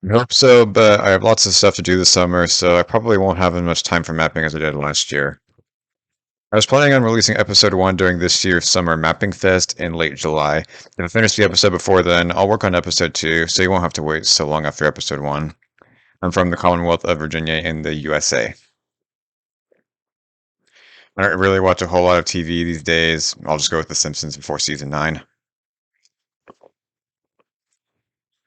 I hope so, but I have lots of stuff to do this summer, so I probably won't have as much time for mapping as I did last year. I was planning on releasing episode 1 during this year's Summer Mapping Fest in late July. If I finish the episode before then, I'll work on episode 2, so you won't have to wait so long after episode 1. I'm from the Commonwealth of Virginia in the USA. I don't really watch a whole lot of TV these days. I'll just go with The Simpsons before season 9.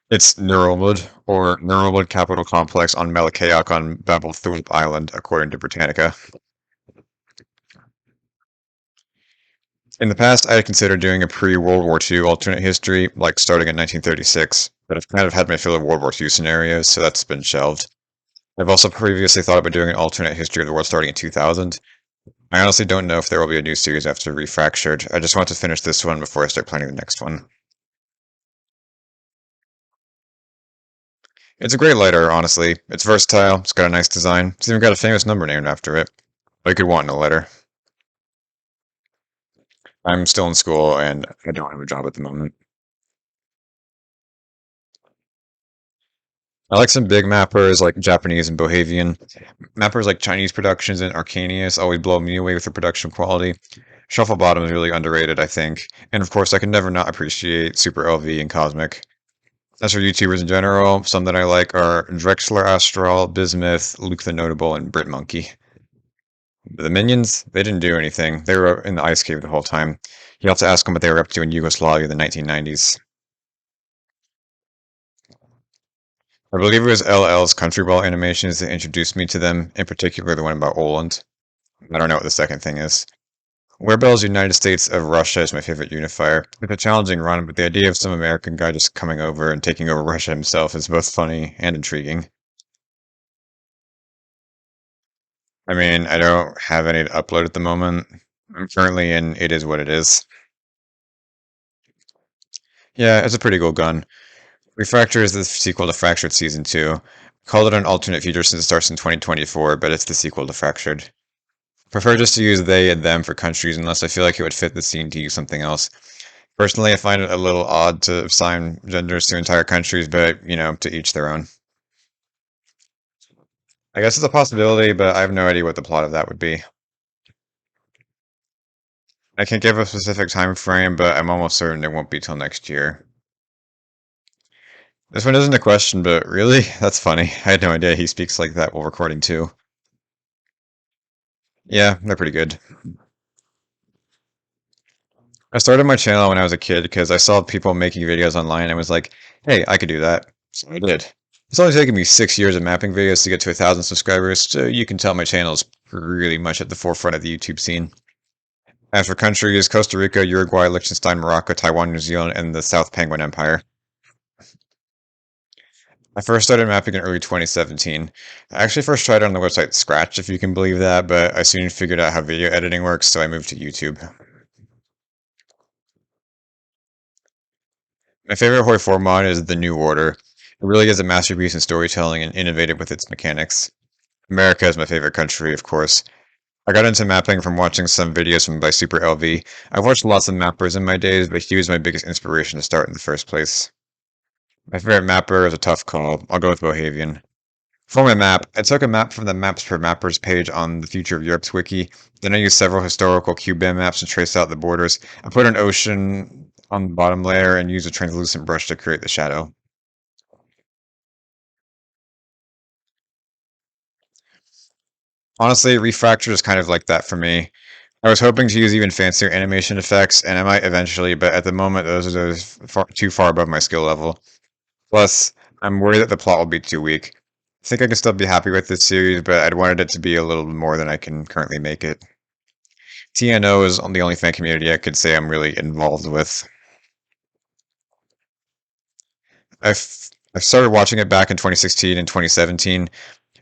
It's Neuronwood, or Neuronwood Capital Complex on Melakayak on Babelthorpe Island, according to Britannica. In the past, I had considered doing a pre-World War II alternate history, like starting in 1936, but I've kind of had my fill of World War II scenarios, so that's been shelved. I've also previously thought about doing an alternate history of the world starting in 2000. I honestly don't know if there will be a new series after Refractured. I just want to finish this one before I start planning the next one. It's a great lighter, honestly. It's versatile, it's got a nice design, it's even got a famous number named after it. What you could want in a letter. I'm still in school and I don't have a job at the moment. I like some big mappers like Japanese and Bohavian. Mappers like Chinese Productions and Arcanius always blow me away with their production quality. Shuffle Bottom is really underrated, I think. And of course, I can never not appreciate Super LV and Cosmic. As for YouTubers in general, some that I like are Drexler Astral, Bismuth, Luke the Notable, and Brit Monkey. The Minions, they didn't do anything. They were in the ice cave the whole time. You have to ask them what they were up to in Yugoslavia in the 1990s. I believe it was LL's Country Ball animations that introduced me to them, in particular the one about Oland. I don't know what the second thing is. Werebell's United States of Russia is my favorite unifier. It's a challenging run, but the idea of some American guy just coming over and taking over Russia himself is both funny and intriguing. I mean, I don't have any to upload at the moment. I'm currently in It Is What It Is. Yeah, it's a pretty cool gun. Refractor is the sequel to Fractured Season 2. Called it an alternate future since it starts in 2024, but it's the sequel to Fractured. Prefer just to use they and them for countries unless I feel like it would fit the scene to use something else. Personally, I find it a little odd to assign genders to entire countries, but, to each their own. I guess it's a possibility, but I have no idea what the plot of that would be. I can't give a specific time frame, but I'm almost certain it won't be till next year. This one isn't a question, but really? That's funny. I had no idea he speaks like that while recording too. Yeah, they're pretty good. I started my channel when I was a kid because I saw people making videos online and was like, hey, I could do that. So I did. It's only taken me 6 years of mapping videos to get to 1,000 subscribers, so you can tell my channel is really much at the forefront of the YouTube scene. As for countries, Costa Rica, Uruguay, Liechtenstein, Morocco, Taiwan, New Zealand, and the South Penguin Empire. I first started mapping in early 2017. I actually first tried it on the website Scratch, if you can believe that, but I soon figured out how video editing works, so I moved to YouTube. My favorite Hoi 4 mod is The New Order. It really is a masterpiece in storytelling and innovative with its mechanics. America is my favorite country, of course. I got into mapping from watching some videos from by Super LV. I've watched lots of mappers in my days, but he was my biggest inspiration to start in the first place. My favorite mapper is a tough call. I'll go with Bohavian. For my map, I took a map from the Maps for Mappers page on the Future of Europe's wiki. Then I used several historical QBAM maps to trace out the borders. I put an ocean on the bottom layer and used a translucent brush to create the shadow. Honestly, Refractor is kind of like that for me. I was hoping to use even fancier animation effects, and I might eventually, but at the moment, those are too far above my skill level. Plus, I'm worried that the plot will be too weak. I think I can still be happy with this series, but I'd wanted it to be a little more than I can currently make it. TNO is the only fan community I could say I'm really involved with. I've started watching it back in 2016 and 2017.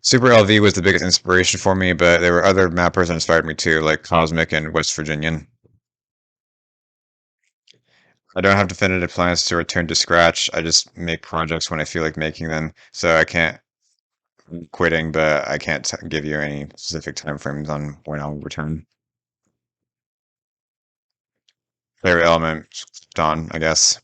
Super LV was the biggest inspiration for me, but there were other mappers that inspired me too, like Cosmic and West Virginian. I don't have definitive plans to return to Scratch. I just make projects when I feel like making them, so I can't quitting, but I can't give you any specific time frames on when I'll return. Favorite element, Dawn, I guess.